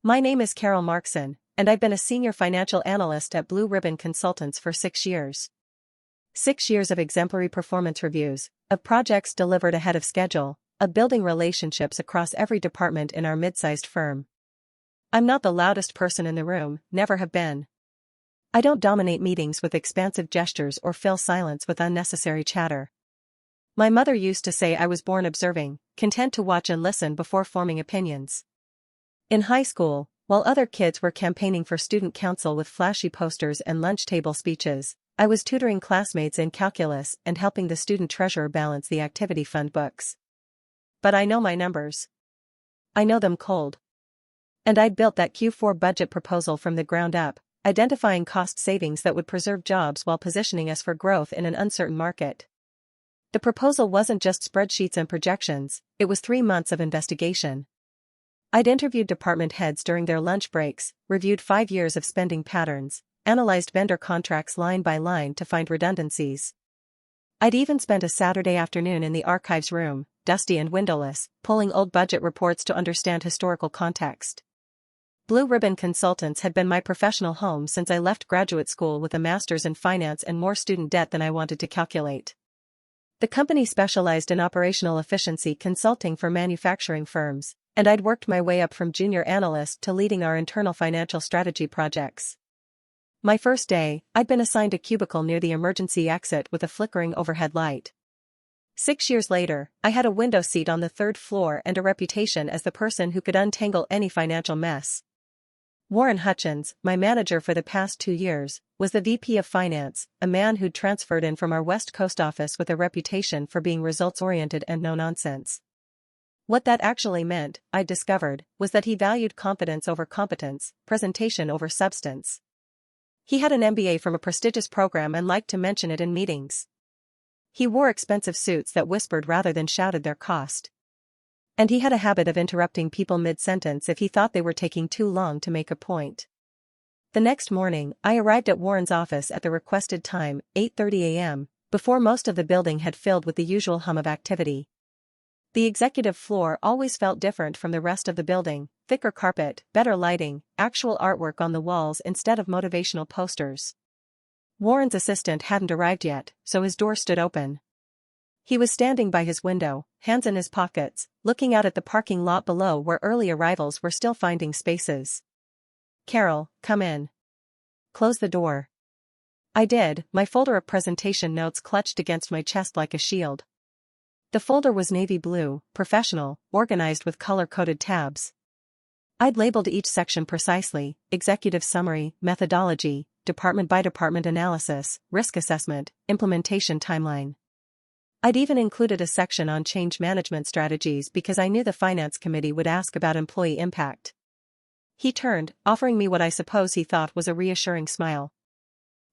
My name is Carol Markson, and I've been a senior financial analyst at Blue Ribbon Consultants for 6 years. 6 years of exemplary performance reviews, of projects delivered ahead of schedule, of building relationships across every department in our mid-sized firm. I'm not the loudest person in the room, never have been. I don't dominate meetings with expansive gestures or fill silence with unnecessary chatter. My mother used to say I was born observing, content to watch and listen before forming opinions. In high school, while other kids were campaigning for student council with flashy posters and lunch table speeches, I was tutoring classmates in calculus and helping the student treasurer balance the activity fund books. But I know my numbers. I know them cold. And I'd built that Q4 budget proposal from the ground up, identifying cost savings that would preserve jobs while positioning us for growth in an uncertain market. The proposal wasn't just spreadsheets and projections, it was 3 months of investigation. I'd interviewed department heads during their lunch breaks, reviewed 5 years of spending patterns, analyzed vendor contracts line by line to find redundancies. I'd even spent a Saturday afternoon in the archives room, dusty and windowless, pulling old budget reports to understand historical context. Blue Ribbon Consultants had been my professional home since I left graduate school with a master's in finance and more student debt than I wanted to calculate. The company specialized in operational efficiency consulting for manufacturing firms, and I'd worked my way up from junior analyst to leading our internal financial strategy projects. My first day, I'd been assigned a cubicle near the emergency exit with a flickering overhead light. 6 years later, I had a window seat on the 3rd floor and a reputation as the person who could untangle any financial mess. Warren Hutchins, my manager for the past 2 years, was the VP of Finance, a man who'd transferred in from our West Coast office with a reputation for being results-oriented and no-nonsense. What that actually meant, I discovered, was that he valued competence over competence, presentation over substance. He had an MBA from a prestigious program and liked to mention it in meetings. He wore expensive suits that whispered rather than shouted their cost. And he had a habit of interrupting people mid-sentence if he thought they were taking too long to make a point. The next morning, I arrived at Warren's office at the requested time, 8:30 a.m., before most of the building had filled with the usual hum of activity. The executive floor always felt different from the rest of the building, thicker carpet, better lighting, actual artwork on the walls instead of motivational posters. Warren's assistant hadn't arrived yet, so his door stood open. He was standing by his window, hands in his pockets, looking out at the parking lot below where early arrivals were still finding spaces. "Carol, come in." "Close the door." I did, my folder of presentation notes clutched against my chest like a shield. The folder was navy blue, professional, organized with color-coded tabs. I'd labeled each section precisely: executive summary, methodology, department-by-department analysis, risk assessment, implementation timeline. I'd even included a section on change management strategies because I knew the finance committee would ask about employee impact. He turned, offering me what I suppose he thought was a reassuring smile.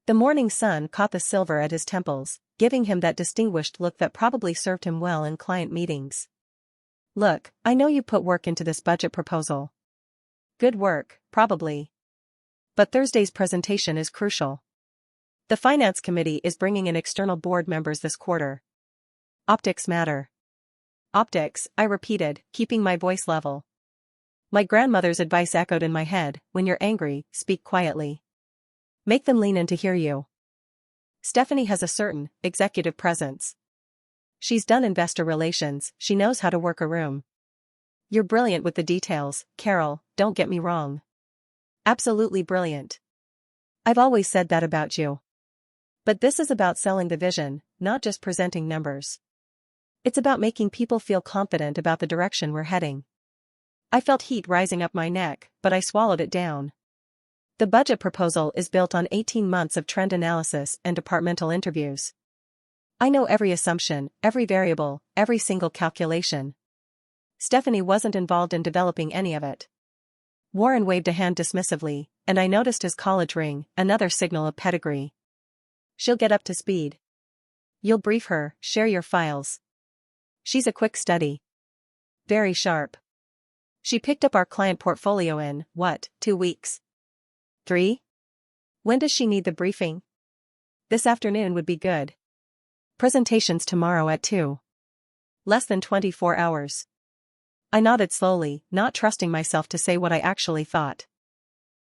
The morning sun caught the silver at his temples, giving him that distinguished look that probably served him well in client meetings. "Look, I know you put work into this budget proposal." "Good work, probably. But Thursday's presentation is crucial. The finance committee is bringing in external board members this quarter. Optics matter." "Optics," I repeated, keeping my voice level. My grandmother's advice echoed in my head: when you're angry, speak quietly. Make them lean in to hear you. Stephanie has a certain executive presence. She's done investor relations, she knows how to work a room. You're brilliant with the details, Carol, don't get me wrong. Absolutely brilliant. I've always said that about you. But this is about selling the vision, not just presenting numbers. It's about making people feel confident about the direction we're heading. I felt heat rising up my neck, but I swallowed it down. The budget proposal is built on 18 months of trend analysis and departmental interviews. I know every assumption, every variable, every single calculation. Stephanie wasn't involved in developing any of it. Warren waved a hand dismissively, and I noticed his college ring, another signal of pedigree. "She'll get up to speed. You'll brief her, share your files. She's a quick study. Very sharp. She picked up our client portfolio in, 2 weeks? 3? When does she need the briefing?" "This afternoon would be good. Presentations tomorrow at 2. Less than 24 hours. I nodded slowly, not trusting myself to say what I actually thought.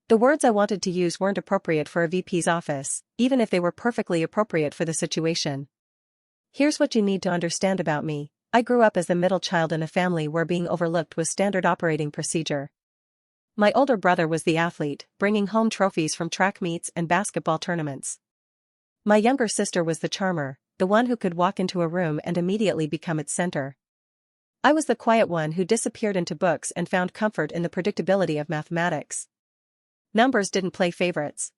The words I wanted to use weren't appropriate for a VP's office, even if they were perfectly appropriate for the situation. Here's what you need to understand about me. I grew up as the middle child in a family where being overlooked was standard operating procedure. My older brother was the athlete, bringing home trophies from track meets and basketball tournaments. My younger sister was the charmer, the one who could walk into a room and immediately become its center. I was the quiet one who disappeared into books and found comfort in the predictability of mathematics. Numbers didn't play favorites.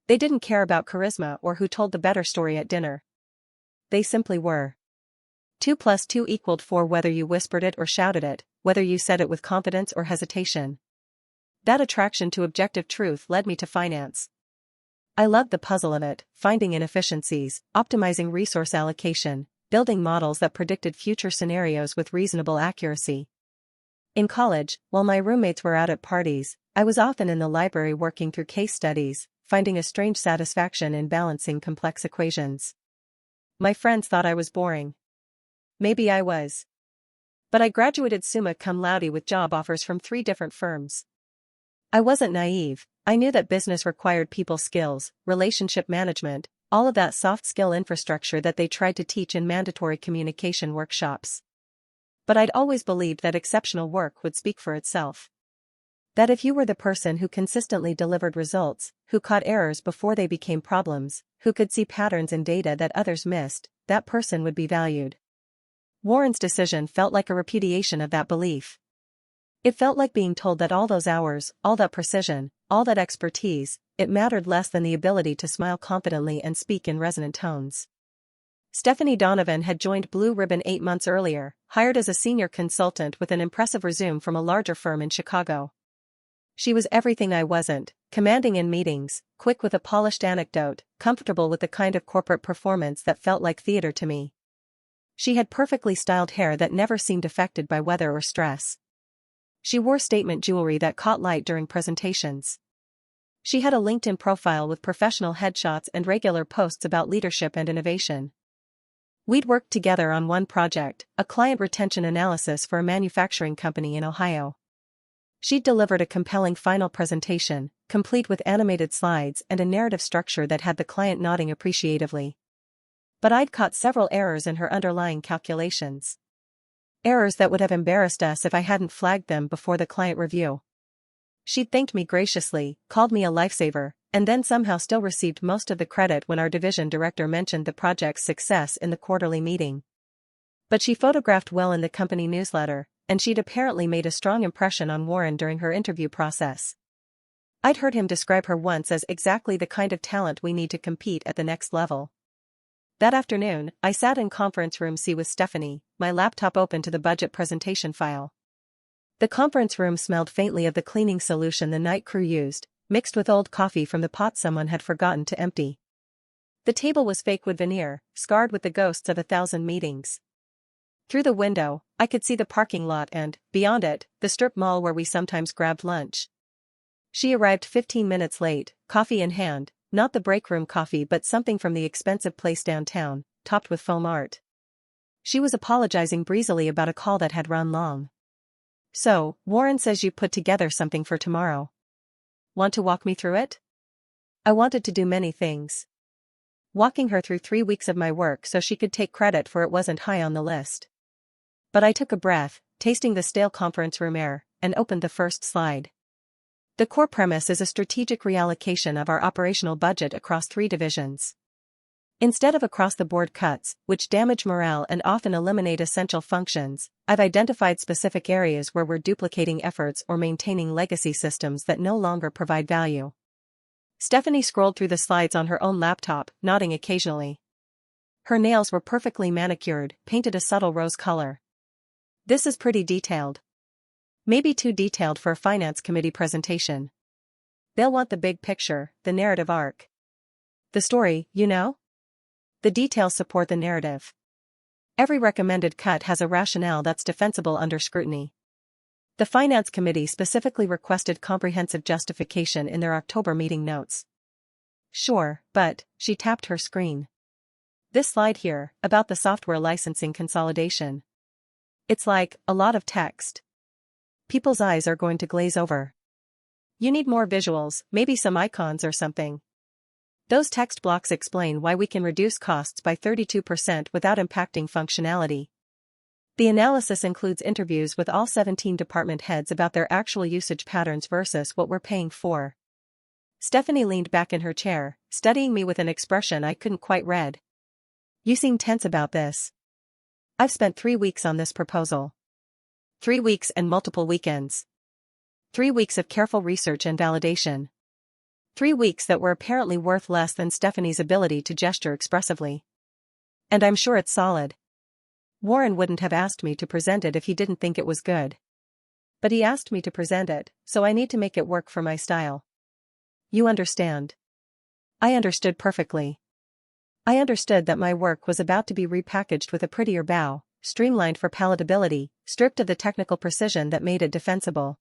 They didn't care about charisma or who told the better story at dinner. They simply were. 2 plus 2 equaled 4 whether you whispered it or shouted it, whether you said it with confidence or hesitation. That attraction to objective truth led me to finance. I loved the puzzle of it, finding inefficiencies, optimizing resource allocation, building models that predicted future scenarios with reasonable accuracy. In college, while my roommates were out at parties, I was often in the library working through case studies, finding a strange satisfaction in balancing complex equations. My friends thought I was boring. Maybe I was. But I graduated summa cum laude with job offers from 3 different firms. I wasn't naive. I knew that business required people skills, relationship management, all of that soft skill infrastructure that they tried to teach in mandatory communication workshops. But I'd always believed that exceptional work would speak for itself. That if you were the person who consistently delivered results, who caught errors before they became problems, who could see patterns in data that others missed, that person would be valued. Warren's decision felt like a repudiation of that belief. It felt like being told that all those hours, all that precision, all that expertise, it mattered less than the ability to smile confidently and speak in resonant tones. Stephanie Donovan had joined Blue Ribbon 8 months earlier, hired as a senior consultant with an impressive resume from a larger firm in Chicago. She was everything I wasn't, commanding in meetings, quick with a polished anecdote, comfortable with the kind of corporate performance that felt like theater to me. She had perfectly styled hair that never seemed affected by weather or stress. She wore statement jewelry that caught light during presentations. She had a LinkedIn profile with professional headshots and regular posts about leadership and innovation. We'd worked together on one project, a client retention analysis for a manufacturing company in Ohio. She'd delivered a compelling final presentation, complete with animated slides and a narrative structure that had the client nodding appreciatively. But I'd caught several errors in her underlying calculations. Errors that would have embarrassed us if I hadn't flagged them before the client review. She'd thanked me graciously, called me a lifesaver, and then somehow still received most of the credit when our division director mentioned the project's success in the quarterly meeting. But she photographed well in the company newsletter, and she'd apparently made a strong impression on Warren during her interview process. I'd heard him describe her once as exactly the kind of talent we need to compete at the next level. That afternoon, I sat in conference room C with Stephanie, my laptop open to the budget presentation file. The conference room smelled faintly of the cleaning solution the night crew used, mixed with old coffee from the pot someone had forgotten to empty. The table was fake wood veneer, scarred with the ghosts of 1,000 meetings. Through the window, I could see the parking lot and, beyond it, the strip mall where we sometimes grabbed lunch. She arrived 15 minutes late, coffee in hand, not the break room coffee but something from the expensive place downtown, topped with foam art. She was apologizing breezily about a call that had run long. "So, Warren says you put together something for tomorrow. Want to walk me through it?" I wanted to do many things. Walking her through 3 weeks of my work so she could take credit for it wasn't high on the list. But I took a breath, tasting the stale conference room air, and opened the first slide. The core premise is a strategic reallocation of our operational budget across 3 divisions. Instead of across-the-board cuts, which damage morale and often eliminate essential functions, I've identified specific areas where we're duplicating efforts or maintaining legacy systems that no longer provide value. Stephanie scrolled through the slides on her own laptop, nodding occasionally. Her nails were perfectly manicured, painted a subtle rose color. "This is pretty detailed. Maybe too detailed for a finance committee presentation. They'll want the big picture, the narrative arc. The story, you know? The details support the narrative. Every recommended cut has a rationale that's defensible under scrutiny." The finance committee specifically requested comprehensive justification in their October meeting notes. "Sure, but," she tapped her screen. "This slide here, about the software licensing consolidation. It's like, a lot of text. People's eyes are going to glaze over. You need more visuals, maybe some icons or something. Those text blocks explain why we can reduce costs by 32% without impacting functionality. The analysis includes interviews with all 17 department heads about their actual usage patterns versus what we're paying for. Stephanie leaned back in her chair, studying me with an expression I couldn't quite read. You seem tense about this. I've spent 3 weeks on this proposal. 3 weeks and multiple weekends. 3 weeks of careful research and validation. 3 weeks that were apparently worth less than Stephanie's ability to gesture expressively. And I'm sure it's solid. Warren wouldn't have asked me to present it if he didn't think it was good. But he asked me to present it, so I need to make it work for my style. You understand. I understood perfectly. I understood that my work was about to be repackaged with a prettier bow, streamlined for palatability, stripped of the technical precision that made it defensible.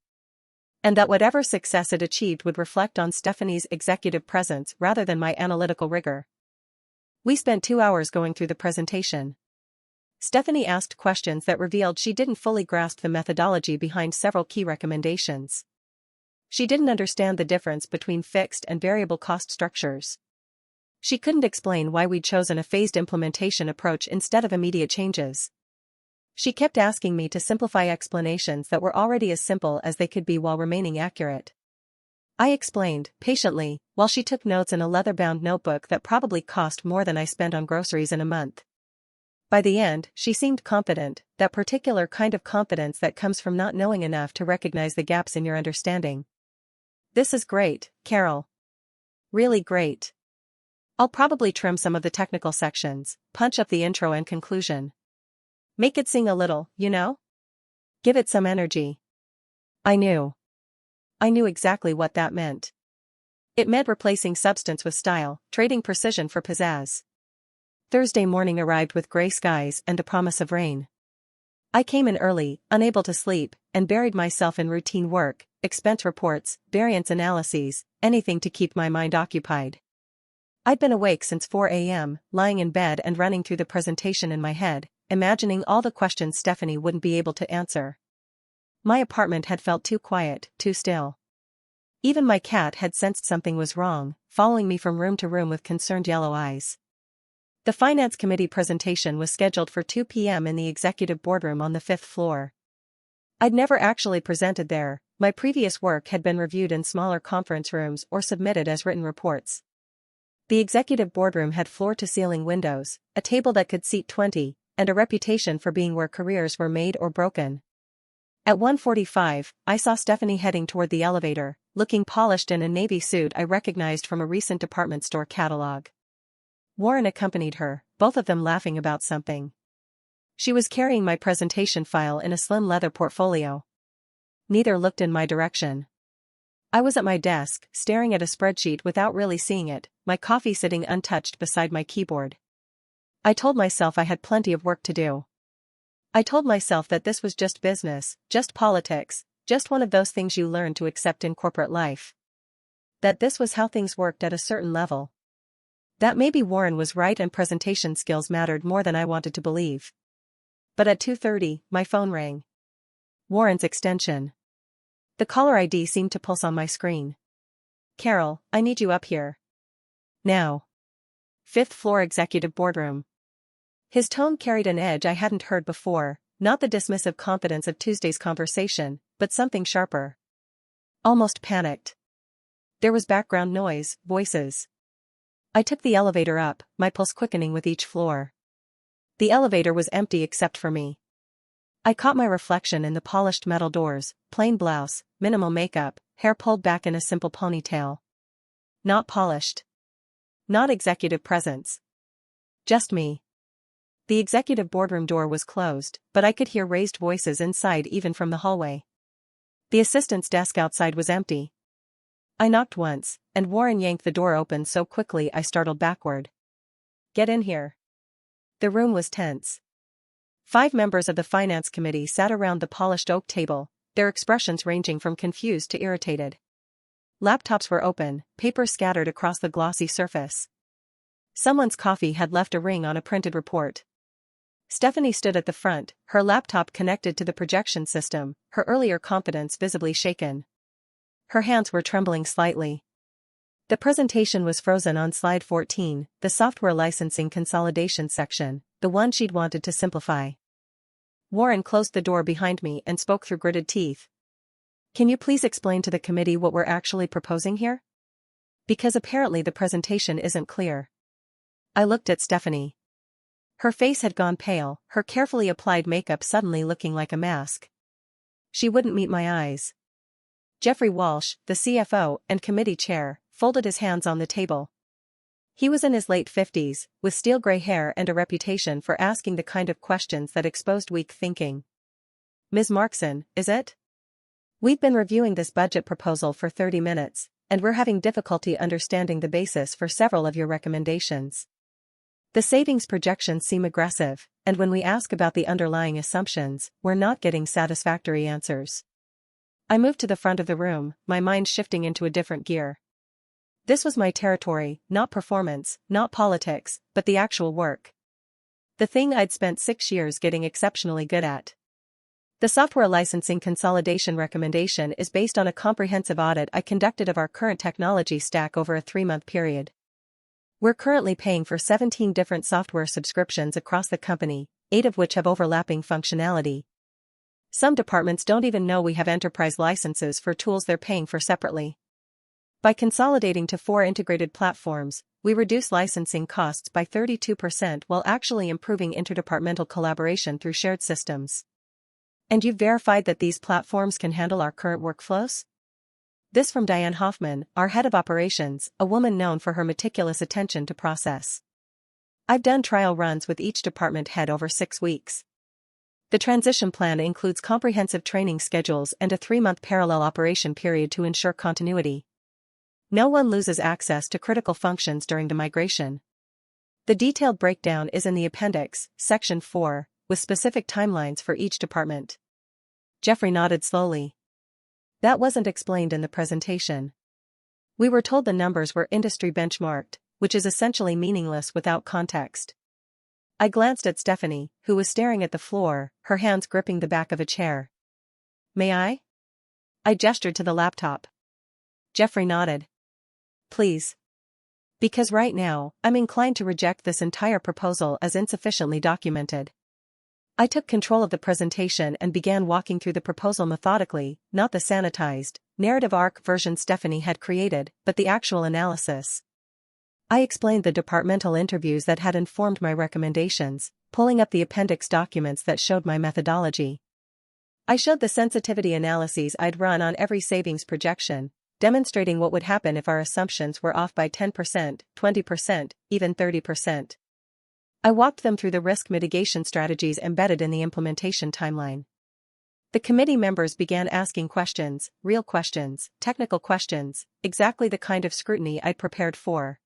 And that whatever success it achieved would reflect on Stephanie's executive presence rather than my analytical rigor. We spent 2 hours going through the presentation. Stephanie asked questions that revealed she didn't fully grasp the methodology behind several key recommendations. She didn't understand the difference between fixed and variable cost structures. She couldn't explain why we'd chosen a phased implementation approach instead of immediate changes. She kept asking me to simplify explanations that were already as simple as they could be while remaining accurate. I explained, patiently, while she took notes in a leather-bound notebook that probably cost more than I spent on groceries in a month. By the end, she seemed confident, that particular kind of confidence that comes from not knowing enough to recognize the gaps in your understanding. This is great, Carol. Really great. I'll probably trim some of the technical sections, punch up the intro and conclusion. Make it sing a little, you know? Give it some energy. I knew. I knew exactly what that meant. It meant replacing substance with style, trading precision for pizzazz. Thursday morning arrived with gray skies and the promise of rain. I came in early, unable to sleep, and buried myself in routine work, expense reports, variance analyses, anything to keep my mind occupied. I'd been awake since 4 a.m., lying in bed and running through the presentation in my head, imagining all the questions Stephanie wouldn't be able to answer. My apartment had felt too quiet, too still. Even my cat had sensed something was wrong, following me from room to room with concerned yellow eyes. The Finance Committee presentation was scheduled for 2 p.m. in the executive boardroom on the 5th floor. I'd never actually presented there. My previous work had been reviewed in smaller conference rooms or submitted as written reports. The executive boardroom had floor-to-ceiling windows, a table that could seat 20, and a reputation for being where careers were made or broken. At 1:45, I saw Stephanie heading toward the elevator, looking polished in a navy suit I recognized from a recent department store catalog. Warren accompanied her, both of them laughing about something. She was carrying my presentation file in a slim leather portfolio. Neither looked in my direction. I was at my desk, staring at a spreadsheet without really seeing it, my coffee sitting untouched beside my keyboard. I told myself I had plenty of work to do. I told myself that this was just business, just politics, just one of those things you learn to accept in corporate life. That this was how things worked at a certain level. That maybe Warren was right and presentation skills mattered more than I wanted to believe. But at 2:30, my phone rang. Warren's extension. The caller ID seemed to pulse on my screen. Carol, I need you up here. Now. 5th floor executive boardroom. His tone carried an edge I hadn't heard before, not the dismissive confidence of Tuesday's conversation, but something sharper. Almost panicked. There was background noise, voices. I took the elevator up, my pulse quickening with each floor. The elevator was empty except for me. I caught my reflection in the polished metal doors, plain blouse, minimal makeup, hair pulled back in a simple ponytail. Not polished. Not executive presence. Just me. The executive boardroom door was closed, but I could hear raised voices inside even from the hallway. The assistant's desk outside was empty. I knocked once, and Warren yanked the door open so quickly I startled backward. Get in here. The room was tense. 5 members of the Finance Committee sat around the polished oak table, their expressions ranging from confused to irritated. Laptops were open, paper scattered across the glossy surface. Someone's coffee had left a ring on a printed report. Stephanie stood at the front, her laptop connected to the projection system, her earlier confidence visibly shaken. Her hands were trembling slightly. The presentation was frozen on slide 14, the software licensing consolidation section, the one she'd wanted to simplify. Warren closed the door behind me and spoke through gritted teeth. Can you please explain to the committee what we're actually proposing here? Because apparently the presentation isn't clear. I looked at Stephanie. Her face had gone pale, her carefully applied makeup suddenly looking like a mask. She wouldn't meet my eyes. Jeffrey Walsh, the CFO and committee chair, folded his hands on the table. He was in his late 50s, with steel gray hair and a reputation for asking the kind of questions that exposed weak thinking. Ms. Markson, is it? We've been reviewing this budget proposal for 30 minutes, and we're having difficulty understanding the basis for several of your recommendations. The savings projections seem aggressive, and when we ask about the underlying assumptions, we're not getting satisfactory answers. I moved to the front of the room, my mind shifting into a different gear. This was my territory, not performance, not politics, but the actual work. The thing I'd spent 6 years getting exceptionally good at. The software licensing consolidation recommendation is based on a comprehensive audit I conducted of our current technology stack over a 3-month period. We're currently paying for 17 different software subscriptions across the company, 8 of which have overlapping functionality. Some departments don't even know we have enterprise licenses for tools they're paying for separately. By consolidating to 4 integrated platforms, we reduce licensing costs by 32% while actually improving interdepartmental collaboration through shared systems. And you've verified that these platforms can handle our current workflows? This from Diane Hoffman, our head of operations, a woman known for her meticulous attention to process. I've done trial runs with each department head over 6 weeks. The transition plan includes comprehensive training schedules and a 3-month parallel operation period to ensure continuity. No one loses access to critical functions during the migration. The detailed breakdown is in the appendix, section 4, with specific timelines for each department. Jeffrey nodded slowly. That wasn't explained in the presentation. We were told the numbers were industry benchmarked, which is essentially meaningless without context. I glanced at Stephanie, who was staring at the floor, her hands gripping the back of a chair. May I? I gestured to the laptop. Jeffrey nodded. Please. Because right now, I'm inclined to reject this entire proposal as insufficiently documented. I took control of the presentation and began walking through the proposal methodically, not the sanitized, narrative arc version Stephanie had created, but the actual analysis. I explained the departmental interviews that had informed my recommendations, pulling up the appendix documents that showed my methodology. I showed the sensitivity analyses I'd run on every savings projection, demonstrating what would happen if our assumptions were off by 10%, 20%, even 30%. I walked them through the risk mitigation strategies embedded in the implementation timeline. The committee members began asking questions, real questions, technical questions, exactly the kind of scrutiny I'd prepared for.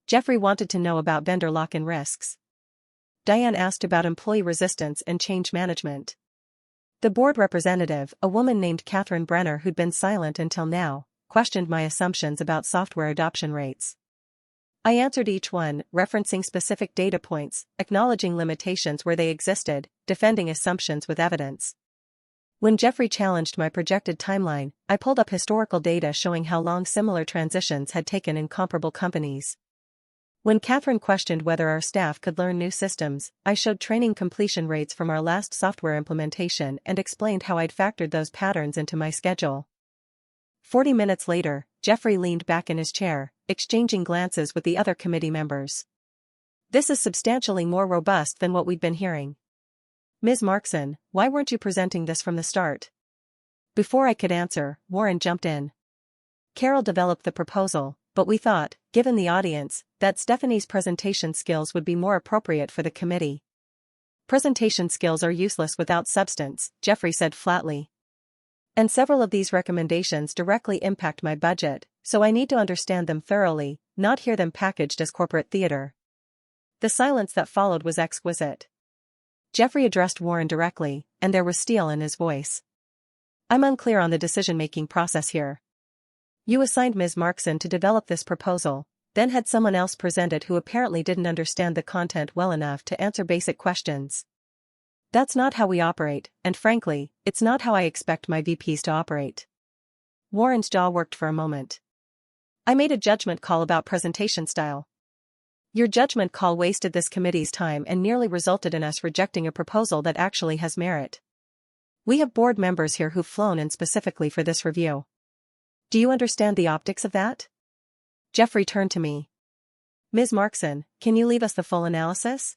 Jeffrey wanted to know about vendor lock-in risks. Diane asked about employee resistance and change management. The board representative, a woman named Catherine Brenner who'd been silent until now, questioned my assumptions about software adoption rates. I answered each one, referencing specific data points, acknowledging limitations where they existed, defending assumptions with evidence. When Jeffrey challenged my projected timeline, I pulled up historical data showing how long similar transitions had taken in comparable companies. When Catherine questioned whether our staff could learn new systems, I showed training completion rates from our last software implementation and explained how I'd factored those patterns into my schedule. 40 minutes later, Jeffrey leaned back in his chair, exchanging glances with the other committee members. This is substantially more robust than what we'd been hearing. Ms. Markson, why weren't you presenting this from the start? Before I could answer, Warren jumped in. Carol developed the proposal, but we thought, given the audience, that Stephanie's presentation skills would be more appropriate for the committee. Presentation skills are useless without substance, Jeffrey said flatly. And several of these recommendations directly impact my budget, so I need to understand them thoroughly, not hear them packaged as corporate theater. The silence that followed was exquisite. Jeffrey addressed Warren directly, and there was steel in his voice. I'm unclear on the decision-making process here. You assigned Ms. Markson to develop this proposal, then had someone else present it who apparently didn't understand the content well enough to answer basic questions. That's not how we operate, and frankly, it's not how I expect my VPs to operate. Warren's jaw worked for a moment. I made a judgment call about presentation style. Your judgment call wasted this committee's time and nearly resulted in us rejecting a proposal that actually has merit. We have board members here who've flown in specifically for this review. Do you understand the optics of that? Jeffrey turned to me. Ms. Markson, can you leave us the full analysis?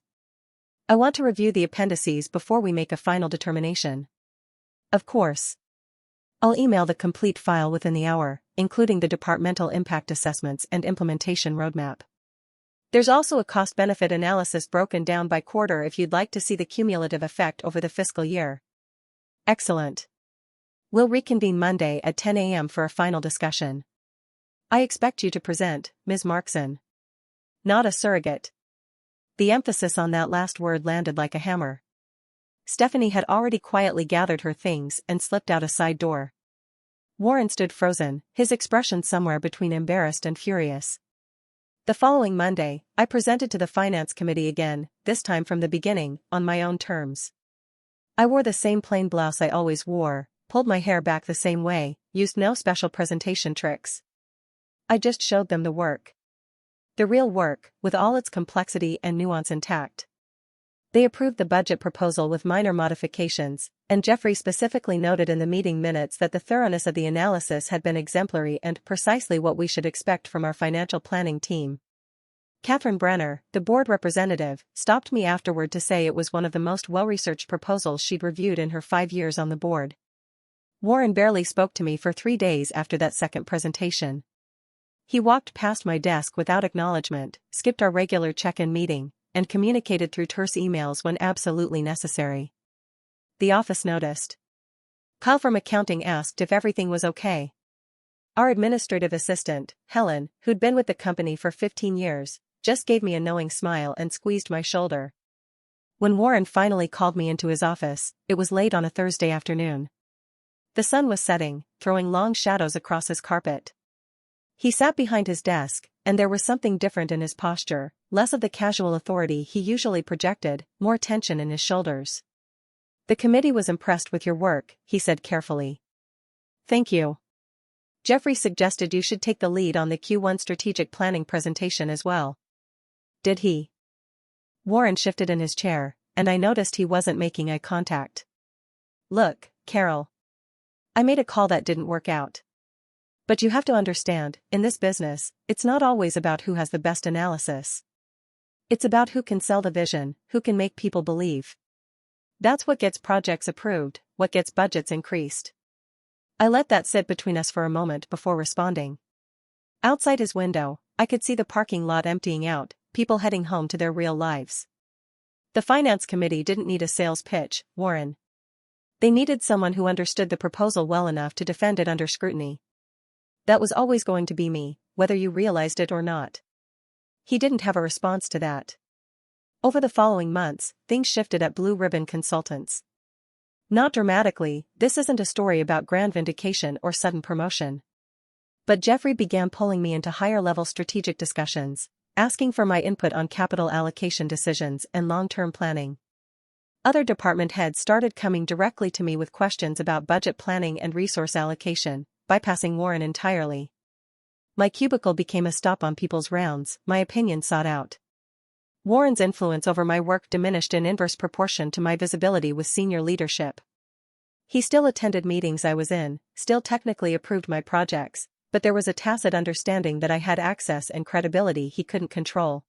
I want to review the appendices before we make a final determination. Of course. I'll email the complete file within the hour, including the departmental impact assessments and implementation roadmap. There's also a cost-benefit analysis broken down by quarter if you'd like to see the cumulative effect over the fiscal year. Excellent. We'll reconvene Monday at 10 a.m. for a final discussion. I expect you to present, Ms. Markson. Not a surrogate. The emphasis on that last word landed like a hammer. Stephanie had already quietly gathered her things and slipped out a side door. Warren stood frozen, his expression somewhere between embarrassed and furious. The following Monday, I presented to the Finance Committee again, this time from the beginning, on my own terms. I wore the same plain blouse I always wore, pulled my hair back the same way, used no special presentation tricks. I just showed them the work. The real work, with all its complexity and nuance intact. They approved the budget proposal with minor modifications, and Jeffrey specifically noted in the meeting minutes that the thoroughness of the analysis had been exemplary and precisely what we should expect from our financial planning team. Catherine Brenner, the board representative, stopped me afterward to say it was one of the most well-researched proposals she'd reviewed in her 5 years on the board. Warren barely spoke to me for 3 days after that second presentation. He walked past my desk without acknowledgement, skipped our regular check-in meeting, and communicated through terse emails when absolutely necessary. The office noticed. Kyle from accounting asked if everything was okay. Our administrative assistant, Helen, who'd been with the company for 15 years, just gave me a knowing smile and squeezed my shoulder. When Warren finally called me into his office, it was late on a Thursday afternoon. The sun was setting, throwing long shadows across his carpet. He sat behind his desk, and there was something different in his posture, less of the casual authority he usually projected, more tension in his shoulders. The committee was impressed with your work, he said carefully. Thank you. Jeffrey suggested you should take the lead on the Q1 strategic planning presentation as well. Did he? Warren shifted in his chair, and I noticed he wasn't making eye contact. Look, Carol. I made a call that didn't work out. But you have to understand, in this business, it's not always about who has the best analysis. It's about who can sell the vision, who can make people believe. That's what gets projects approved, what gets budgets increased. I let that sit between us for a moment before responding. Outside his window, I could see the parking lot emptying out, people heading home to their real lives. The Finance Committee didn't need a sales pitch, Warren. They needed someone who understood the proposal well enough to defend it under scrutiny. That was always going to be me, whether you realized it or not. He didn't have a response to that. Over the following months, things shifted at Blue Ribbon Consultants. Not dramatically, this isn't a story about grand vindication or sudden promotion. But Jeffrey began pulling me into higher-level strategic discussions, asking for my input on capital allocation decisions and long-term planning. Other department heads started coming directly to me with questions about budget planning and resource allocation, bypassing Warren entirely. My cubicle became a stop on people's rounds, my opinion sought out. Warren's influence over my work diminished in inverse proportion to my visibility with senior leadership. He still attended meetings I was in, still technically approved my projects, but there was a tacit understanding that I had access and credibility he couldn't control.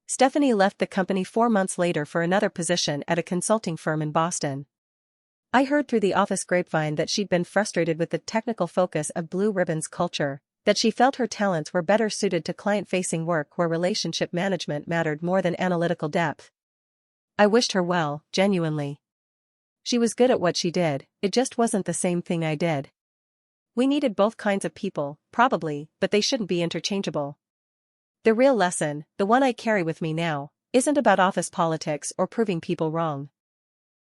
Stephanie left the company 4 months later for another position at a consulting firm in Boston. I heard through the office grapevine that she'd been frustrated with the technical focus of Blue Ribbon's culture, that she felt her talents were better suited to client-facing work where relationship management mattered more than analytical depth. I wished her well, genuinely. She was good at what she did, it just wasn't the same thing I did. We needed both kinds of people, probably, but they shouldn't be interchangeable. The real lesson, the one I carry with me now, isn't about office politics or proving people wrong.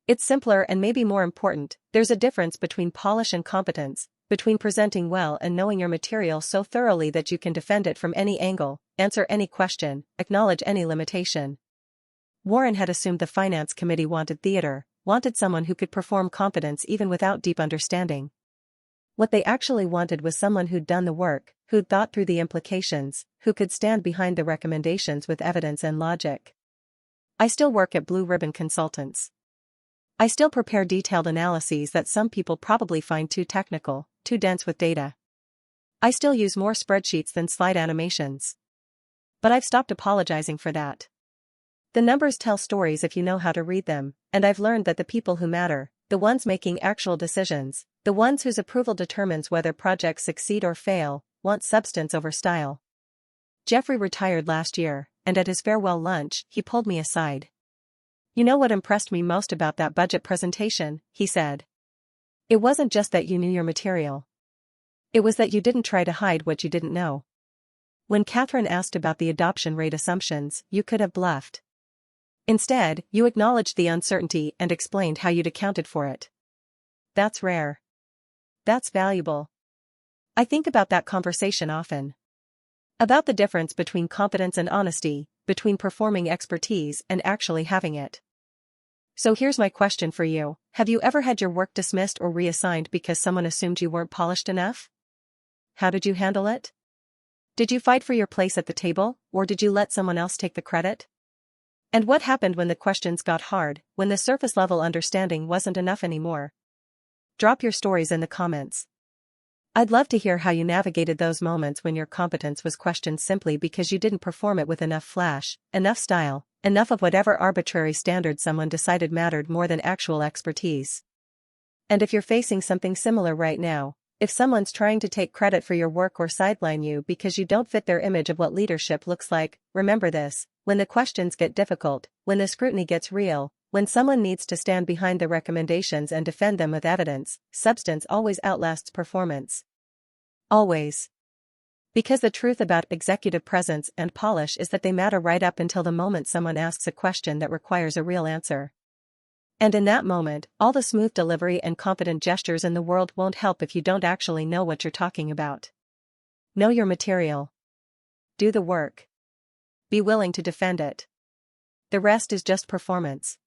It's simpler and maybe more important, there's a difference between polish and competence, between presenting well and knowing your material so thoroughly that you can defend it from any angle, answer any question, acknowledge any limitation. Warren had assumed the finance committee wanted someone who could perform competence even without deep understanding. What they actually wanted was someone who'd done the work, who'd thought through the implications, who could stand behind the recommendations with evidence and logic. I still work at Blue Ribbon Consultants. I still prepare detailed analyses that some people probably find too technical, too dense with data. I still use more spreadsheets than slide animations. But I've stopped apologizing for that. The numbers tell stories if you know how to read them, and I've learned that the people who matter, the ones making actual decisions, the ones whose approval determines whether projects succeed or fail, want substance over style. Jeffrey retired last year, and at his farewell lunch, he pulled me aside. "You know what impressed me most about that budget presentation," he said. "It wasn't just that you knew your material. It was that you didn't try to hide what you didn't know. When Catherine asked about the adoption rate assumptions, you could have bluffed. Instead, you acknowledged the uncertainty and explained how you'd accounted for it. That's rare. That's valuable." I think about that conversation often. About the difference between competence and honesty, between performing expertise and actually having it. So here's my question for you: have you ever had your work dismissed or reassigned because someone assumed you weren't polished enough? How did you handle it? Did you fight for your place at the table, or did you let someone else take the credit? And what happened when the questions got hard, when the surface-level understanding wasn't enough anymore? Drop your stories in the comments. I'd love to hear how you navigated those moments when your competence was questioned simply because you didn't perform it with enough flash, enough style, enough of whatever arbitrary standard someone decided mattered more than actual expertise. And if you're facing something similar right now, if someone's trying to take credit for your work or sideline you because you don't fit their image of what leadership looks like, remember this: when the questions get difficult, when the scrutiny gets real, when someone needs to stand behind the recommendations and defend them with evidence, substance always outlasts performance. Always. Because the truth about executive presence and polish is that they matter right up until the moment someone asks a question that requires a real answer. And in that moment, all the smooth delivery and competent gestures in the world won't help if you don't actually know what you're talking about. Know your material. Do the work. Be willing to defend it. The rest is just performance.